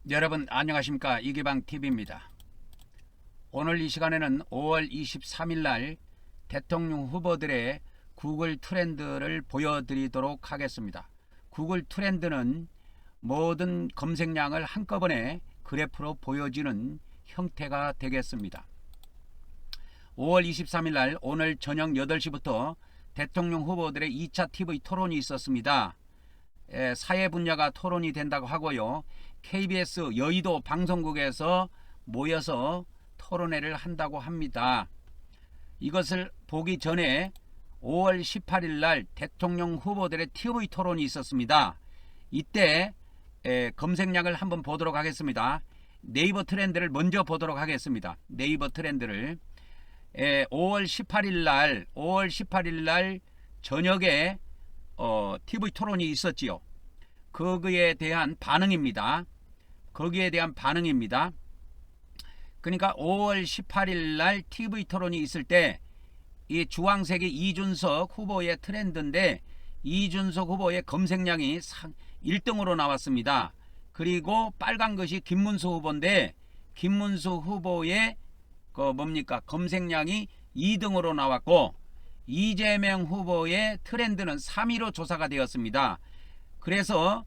여러분 안녕하십니까. 이기방TV입니다. 오늘 이 시간에는 5월 23일 날 대통령 후보들의 구글 트렌드를 보여드리도록 하겠습니다. 구글 트렌드는 모든 검색량을 한꺼번에 그래프로 보여지는 형태가 되겠습니다. 5월 23일 날 오늘 저녁 8시부터 대통령 후보들의 2차 TV 토론이 있었습니다. 사회 분야가 토론이 된다고 하고요. KBS 여의도 방송국에서 모여서 토론회를 한다고 합니다. 이것을 보기 전에 5월 18일 날 대통령 후보들의 TV 토론이 있었습니다. 이때 검색량을 한번 보도록 하겠습니다. 네이버 트렌드를 먼저 보도록 하겠습니다. 네이버 트렌드를 5월 18일 날 저녁에 TV 토론이 있었지요. 거기에 대한 반응입니다. 그러니까 5월 18일 날 TV 토론이 있을 때 이 주황색이 이준석 후보의 트렌드인데 이준석 후보의 검색량이 1등으로 나왔습니다. 그리고 빨간 것이 김문수 후보인데 김문수 후보의 검색량이 2등으로 나왔고 이재명 후보의 트렌드는 3위로 조사가 되었습니다. 그래서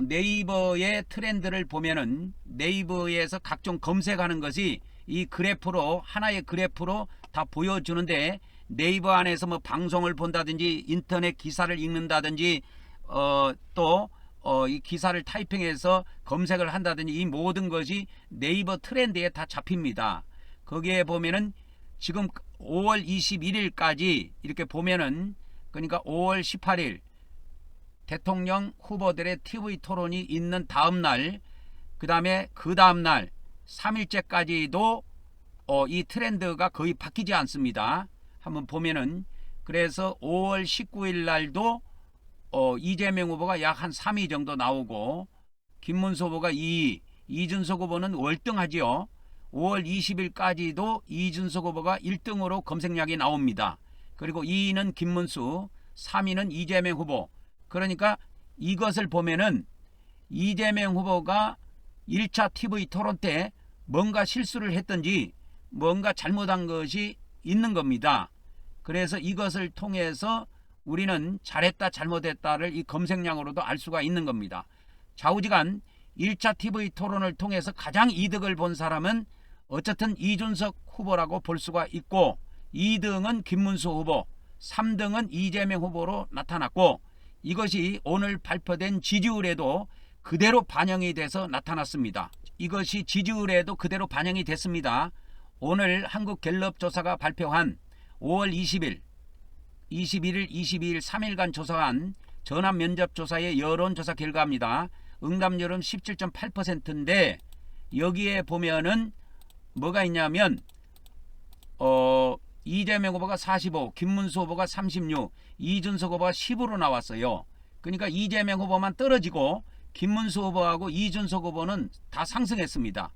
네이버의 트렌드를 보면은 네이버에서 각종 검색하는 것이 이 그래프로 하나의 그래프로 다 보여주는데 네이버 안에서 뭐 방송을 본다든지 인터넷 기사를 읽는다든지 또 이 기사를 타이핑해서 검색을 한다든지 이 모든 것이 네이버 트렌드에 다 잡힙니다. 거기에 보면은 지금 5월 21일까지 이렇게 보면은 그러니까 5월 18일 대통령 후보들의 TV 토론이 있는 다음날 그 다음날 3일째까지도 이 트렌드가 거의 바뀌지 않습니다. 한번 보면은 그래서 5월 19일 날도 이재명 후보가 약 한 3위 정도 나오고 김문수 후보가 2위, 이준석 후보는 월등하지요. 5월 20일까지도 이준석 후보가 1등으로 검색량이 나옵니다. 그리고 2위는 김문수, 3위는 이재명 후보. 그러니까 이것을 보면은 이재명 후보가 1차 TV 토론 때 뭔가 실수를 했든지 뭔가 잘못한 것이 있는 겁니다. 그래서 이것을 통해서 우리는 잘했다 잘못했다를 이 검색량으로도 알 수가 있는 겁니다. 좌우지간 1차 TV 토론을 통해서 가장 이득을 본 사람은 어쨌든 이준석 후보라고 볼 수가 있고 2등은 김문수 후보, 3등은 이재명 후보로 나타났고 이것이 오늘 발표된 지지율에도 그대로 반영이 돼서 나타났습니다. 이것이 지지율에도 그대로 반영이 됐습니다. 오늘 한국갤럽 조사가 발표한 5월 20일, 21일, 22일 3일간 조사한 전화면접조사의 여론조사 결과입니다. 응답률은 17.8%인데 여기에 보면은 뭐가 있냐면 이재명 후보가 45, 김문수 후보가 36, 이준석 후보가 10으로 나왔어요. 그러니까 이재명 후보만 떨어지고 김문수 후보하고 이준석 후보는 다 상승했습니다.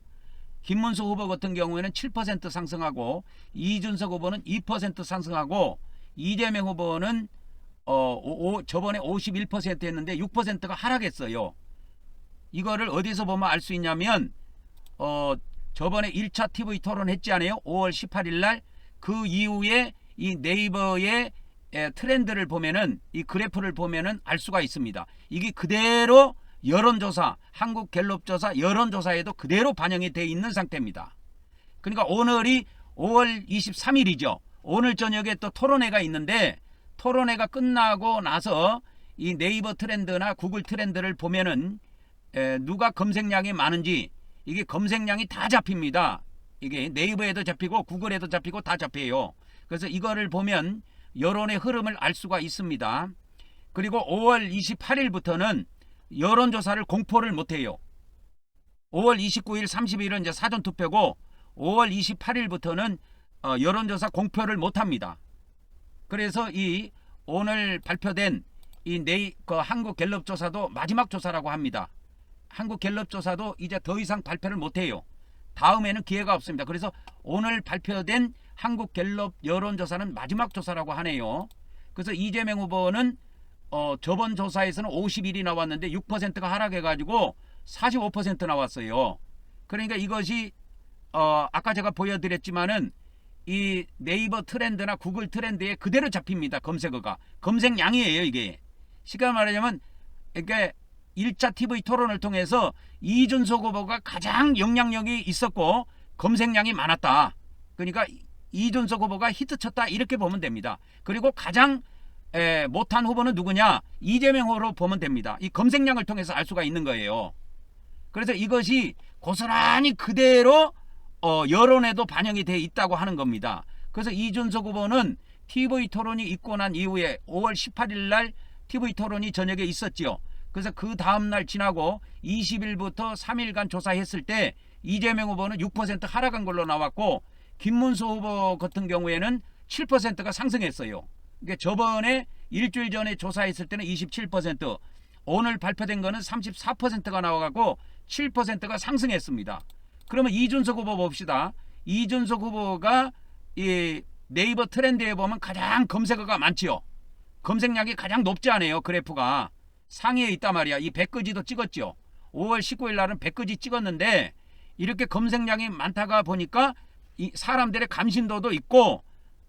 김문수 후보 같은 경우에는 7% 상승하고 이준석 후보는 2% 상승하고 이재명 후보는 저번에 51% 했는데 6%가 하락했어요. 이거를 어디서 보면 알 수 있냐면 저번에 1차 TV 토론 했지 않아요? 5월 18일 날 그 이후에 이 네이버의 트렌드를 보면은 이 그래프를 보면은 알 수가 있습니다. 이게 그대로 여론조사, 한국갤럽조사 여론조사에도 그대로 반영이 되어 있는 상태입니다. 그러니까 오늘이 5월 23일이죠. 오늘 저녁에 또 토론회가 있는데 토론회가 끝나고 나서 이 네이버 트렌드나 구글 트렌드를 보면은 누가 검색량이 많은지 이게 검색량이 다 잡힙니다. 이게 네이버에도 잡히고 구글에도 잡히고 다 잡혀요. 그래서 이거를 보면 여론의 흐름을 알 수가 있습니다. 그리고 5월 28일부터는 여론조사를 공포를 못해요. 5월 29일, 30일은 이제 사전투표고 5월 28일부터는 여론조사 공표를 못합니다. 그래서 이 오늘 발표된 이 한국갤럽조사도 마지막 조사라고 합니다. 한국갤럽조사도 이제 더 이상 발표를 못해요. 다음에는 기회가 없습니다. 그래서 오늘 발표된 한국갤럽 여론조사는 마지막 조사라고 하네요. 그래서 이재명 후보는 저번 조사에서는 51이 나왔는데 6%가 하락해가지고 45% 나왔어요. 그러니까 이것이 아까 제가 보여드렸지만은 이 네이버 트렌드나 구글 트렌드에 그대로 잡힙니다. 검색어가. 검색량이에요, 이게. 시간 말하자면 이게 1차 TV 토론을 통해서 이준석 후보가 가장 영향력이 있었고 검색량이 많았다. 그러니까 이준석 후보가 히트쳤다 이렇게 보면 됩니다. 그리고 가장 못한 후보는 누구냐? 이재명 후보로 보면 됩니다. 이 검색량을 통해서 알 수가 있는 거예요. 그래서 이것이 고스란히 그대로 여론에도 반영이 돼 있다고 하는 겁니다. 그래서 이준석 후보는 TV 토론이 있고 난 이후에 5월 18일 날 TV 토론이 저녁에 있었지요. 그래서 그 다음날 지나고 20일부터 3일간 조사했을 때 이재명 후보는 6% 하락한 걸로 나왔고 김문수 후보 같은 경우에는 7%가 상승했어요. 그러니까 저번에 일주일 전에 조사했을 때는 27%, 오늘 발표된 거는 34%가 나와가고 7%가 상승했습니다. 그러면 이준석 후보 봅시다. 이준석 후보가 이 네이버 트렌드에 보면 가장 검색어가 많지요. 검색량이 가장 높지 않아요. 그래프가 상위에 있단 말이야. 이 백거지도 찍었죠. 5월 19일 날은 백거지 찍었는데 이렇게 검색량이 많다가 보니까 이 사람들의 감신도도 있고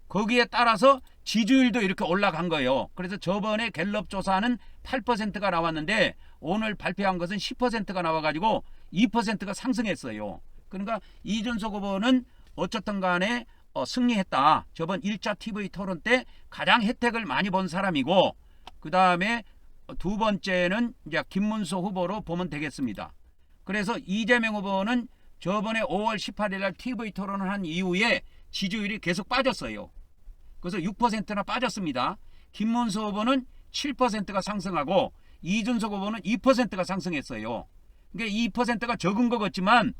거기에 따라서 지지율도 이렇게 올라간 거예요. 그래서 저번에 갤럽 조사는 8%가 나왔는데 오늘 발표한 것은 10%가 나와가지고 2%가 상승했어요. 그러니까 이준석 후보는 어쨌든 간에 승리했다. 저번 1차 TV 토론 때 가장 혜택을 많이 본 사람이고 그 다음에 두 번째는 이제 김문수 후보로 보면 되겠습니다. 그래서 이재명 후보는 저번에 5월 18일 날 TV 토론을 한 이후에 지지율이 계속 빠졌어요. 그래서 6%나 빠졌습니다. 김문수 후보는 7%가 상승하고 이준석 후보는 2%가 상승했어요. 그러니까 2%가 적은 것 같지만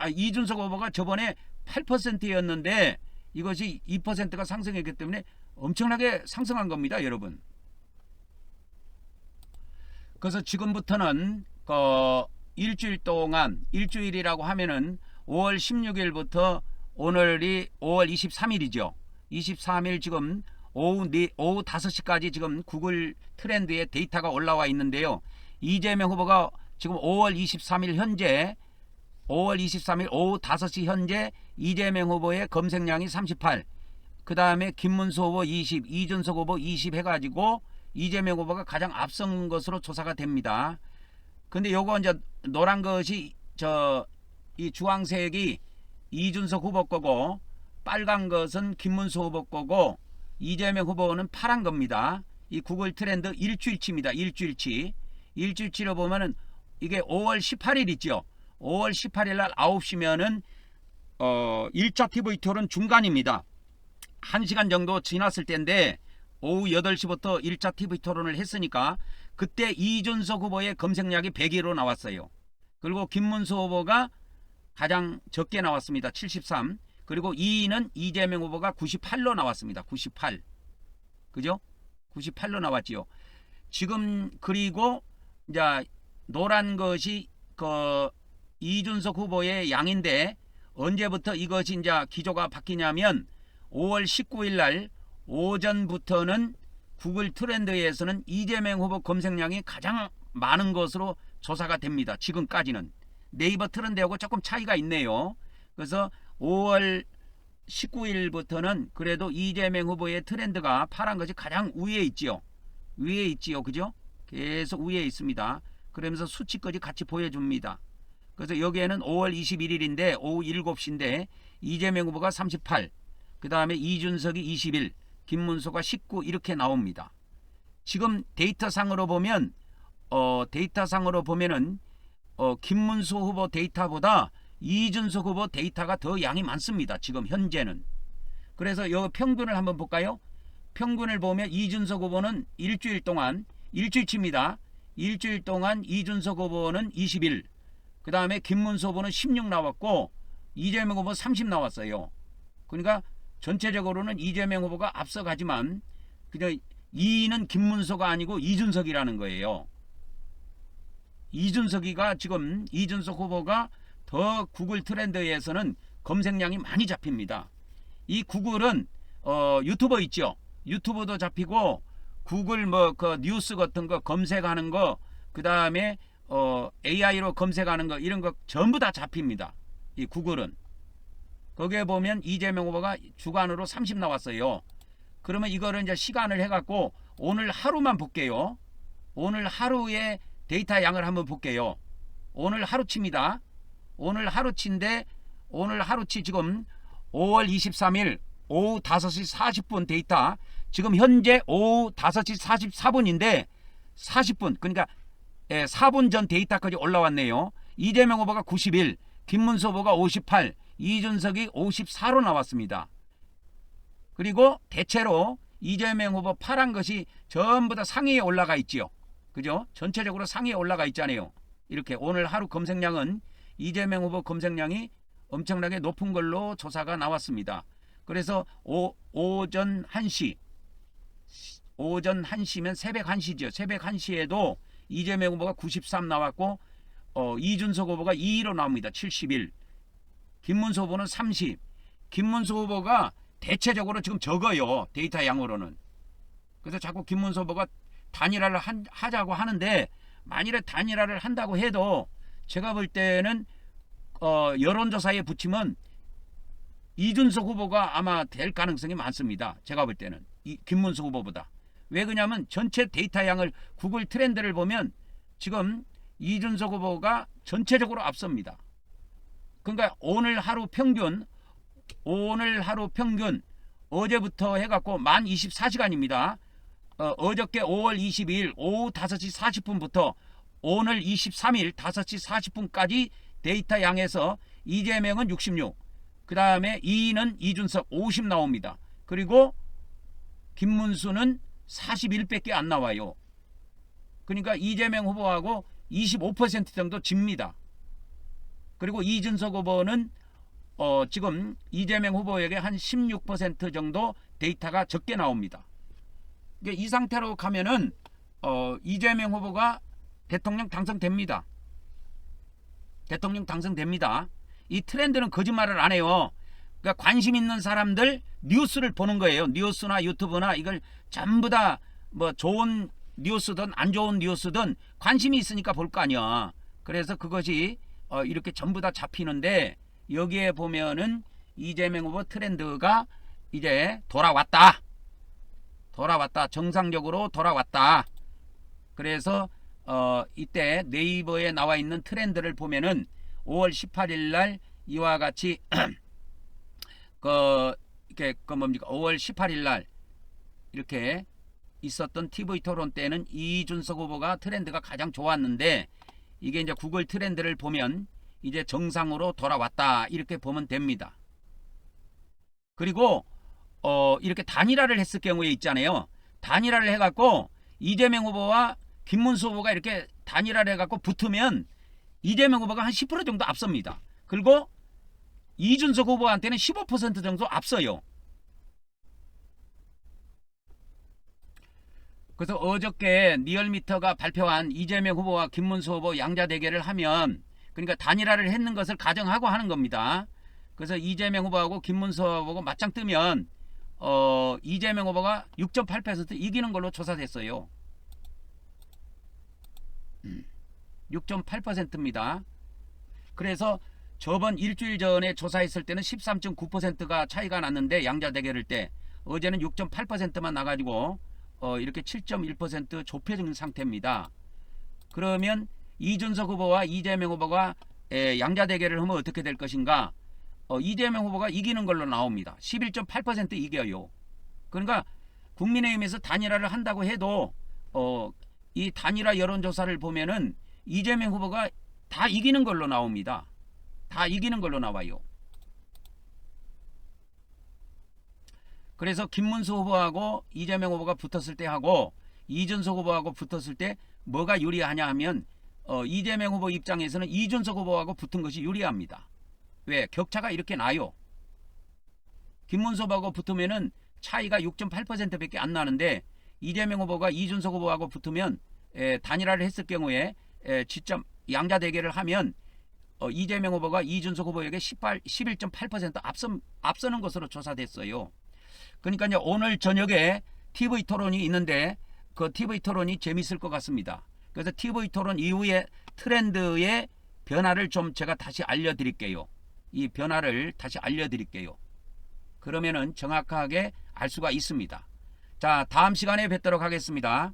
이준석 후보가 저번에 8%였는데 이것이 2%가 상승했기 때문에 엄청나게 상승한 겁니다, 여러분. 그래서 지금부터는 일주일 동안, 일주일이라고 하면은 5월 16일부터 오늘이 5월 23일이죠. 23일 지금 오후 5시까지 지금 구글 트렌드에 데이터가 올라와 있는데요. 이재명 후보가 지금 5월 23일 현재 5월 23일 오후 5시 현재 이재명 후보의 검색량이 38, 그 다음에 김문수 후보 20, 이준석 후보 20 해가지고 이재명 후보가 가장 앞선 것으로 조사가 됩니다. 근데 요거 이제 노란 것이 이 주황색이 이준석 후보 거고 빨간 것은 김문수 후보 거고 이재명 후보는 파란 겁니다. 이 구글 트렌드 일주일치입니다. 일주일치로 보면은 이게 5월 18일 있죠. 5월 18일 날 9시면은 1차 TV 토론 중간입니다. 1시간 정도 지났을 때인데 오후 8시부터 1차 TV 토론을 했으니까 그때 이준석 후보의 검색량이 100위로 나왔어요. 그리고 김문수 후보가 가장 적게 나왔습니다. 73. 그리고 2위는 이재명 후보가 98로 나왔습니다. 98. 그죠? 98로 나왔지요. 지금 그리고 이제 노란 것이 이준석 후보의 양인데 언제부터 이것이 이제 기조가 바뀌냐면 5월 19일 날 오전부터는 구글 트렌드에서는 이재명 후보 검색량이 가장 많은 것으로 조사가 됩니다. 지금까지는 네이버 트렌드하고 조금 차이가 있네요. 그래서 5월 19일부터는 그래도 이재명 후보의 트렌드가 파란 것이 가장 위에 있지요. 그죠? 계속 위에 있습니다. 그러면서 수치까지 같이 보여줍니다. 그래서 여기에는 5월 21일인데 오후 7시인데 이재명 후보가 38, 그 다음에 이준석이 21, 김문수가 19 이렇게 나옵니다. 지금 데이터상으로 보면은 김문수 후보 데이터보다 이준석 후보 데이터가 더 양이 많습니다. 지금 현재는. 그래서 이 평균을 한번 볼까요? 평균을 보면 이준석 후보는 일주일치입니다. 일주일 동안 이준석 후보는 21, 그 다음에 김문수 후보는 16 나왔고 이재명 후보 30 나왔어요. 그러니까 전체적으로는 이재명 후보가 앞서가지만 그냥 2위는 김문수가 아니고 이준석이라는 거예요. 이준석 후보가 더 구글 트렌드에서는 검색량이 많이 잡힙니다. 이 구글은 유튜버 있죠. 유튜브도 잡히고 구글 뉴스 같은 거 검색하는 거, 그 다음에 AI로 검색하는 거 이런 거 전부 다 잡힙니다. 이 구글은. 거기에 보면 이재명 후보가 주간으로 30 나왔어요. 그러면 이거를 이제 시간을 해갖고 오늘 하루만 볼게요. 오늘 하루의 데이터 양을 한번 볼게요. 오늘 하루치입니다. 오늘 하루치인데 오늘 하루치 지금 5월 23일 오후 5시 40분 데이터 지금 현재 오후 5시 44분인데 40분 그러니까 4분 전 데이터까지 올라왔네요. 이재명 후보가 91, 김문수 후보가 58, 이준석이 54로 나왔습니다. 그리고 대체로 이재명 후보 파란 것이 전부 다 상위에 올라가 있지요. 그죠? 전체적으로 상위에 올라가 있잖아요. 이렇게 오늘 하루 검색량은 이재명 후보 검색량이 엄청나게 높은 걸로 조사가 나왔습니다. 그래서 오전 1시 오전 1시면 새벽 1시죠. 새벽 1시에도 이재명 후보가 93 나왔고 이준석 후보가 2위로 나옵니다. 71. 김문수 후보는 30. 김문수 후보가 대체적으로 지금 적어요. 데이터 양으로는. 그래서 자꾸 김문수 후보가 단일화를 하자고 하는데 만일에 단일화를 한다고 해도 제가 볼 때는 여론조사에 붙이면 이준석 후보가 아마 될 가능성이 많습니다. 제가 볼 때는 김문수 후보보다. 왜 그러냐면 전체 데이터 양을 구글 트렌드를 보면 지금 이준석 후보가 전체적으로 앞섭니다. 그러니까 오늘 하루 평균 어제부터 해갖고 만 24시간입니다. 어저께 5월 22일 오후 5시 40분부터 오늘 23일 5시 40분까지 데이터 양에서 이재명은 66, 그 다음에 2위는 이준석 50 나옵니다. 그리고 김문수는 41밖에 안 나와요. 그러니까 이재명 후보하고 25% 정도 집니다. 그리고 이준석 후보는 지금 이재명 후보에게 한 16% 정도 데이터가 적게 나옵니다. 이 상태로 가면은 이재명 후보가 대통령 당선됩니다. 대통령 당선됩니다. 이 트렌드는 거짓말을 안 해요. 그러니까 관심 있는 사람들 뉴스를 보는 거예요. 뉴스나 유튜브나 이걸 전부 다 뭐 좋은 뉴스든 안 좋은 뉴스든 관심이 있으니까 볼 거 아니야. 그래서 그것이 이렇게 전부 다 잡히는데 여기에 보면은 이재명 후보 트렌드가 이제 돌아왔다. 정상적으로 돌아왔다. 그래서 이때 네이버에 나와 있는 트렌드를 보면은 5월 18일 날 이와 같이 이렇게 뭡니까? 5월 18일 날 이렇게 있었던 TV 토론 때는 이준석 후보가 트렌드가 가장 좋았는데 이게 이제 구글 트렌드를 보면 이제 정상으로 돌아왔다 이렇게 보면 됩니다. 그리고 이렇게 단일화를 했을 경우에 있잖아요. 단일화를 해갖고 이재명 후보와 김문수 후보가 이렇게 단일화를 해갖고 붙으면 이재명 후보가 한 10% 정도 앞섭니다. 그리고 이준석 후보한테는 15% 정도 앞서요. 그래서 어저께 리얼미터가 발표한 이재명 후보와 김문수 후보 양자 대결을 하면 그러니까 단일화를 했는 것을 가정하고 하는 겁니다. 그래서 이재명 후보하고 김문수 후보가 맞짱 뜨면 이재명 후보가 6.8% 이기는 걸로 조사됐어요. 6.8%입니다. 그래서 저번 일주일 전에 조사했을 때는 13.9%가 차이가 났는데 양자 대결일 때 어제는 6.8%만 나가지고 이렇게 7.1% 좁혀진 상태입니다. 그러면 이준석 후보와 이재명 후보가 양자 대결을 하면 어떻게 될 것인가? 이재명 후보가 이기는 걸로 나옵니다. 11.8% 이겨요. 그러니까 국민의힘에서 단일화를 한다고 해도 이 단일화 여론조사를 보면은 이재명 후보가 다 이기는 걸로 나옵니다. 다 이기는 걸로 나와요. 그래서 김문수 후보하고 이재명 후보가 붙었을 때 하고 이준석 후보하고 붙었을 때 뭐가 유리하냐 하면 이재명 후보 입장에서는 이준석 후보하고 붙은 것이 유리합니다. 왜? 격차가 이렇게 나요. 김문수 후보하고 붙으면은 차이가 6.8%밖에 안 나는데 이재명 후보가 이준석 후보하고 붙으면 단일화를 했을 경우에 지점 양자 대결을 하면 이재명 후보가 이준석 후보에게 11.8% 앞서는 것으로 조사됐어요. 그러니까 이제 오늘 저녁에 TV 토론이 있는데 그 TV 토론이 재밌을 것 같습니다. 그래서 TV 토론 이후에 트렌드의 변화를 좀 제가 다시 알려드릴게요. 이 변화를 다시 알려드릴게요. 그러면은 정확하게 알 수가 있습니다. 자, 다음 시간에 뵙도록 하겠습니다.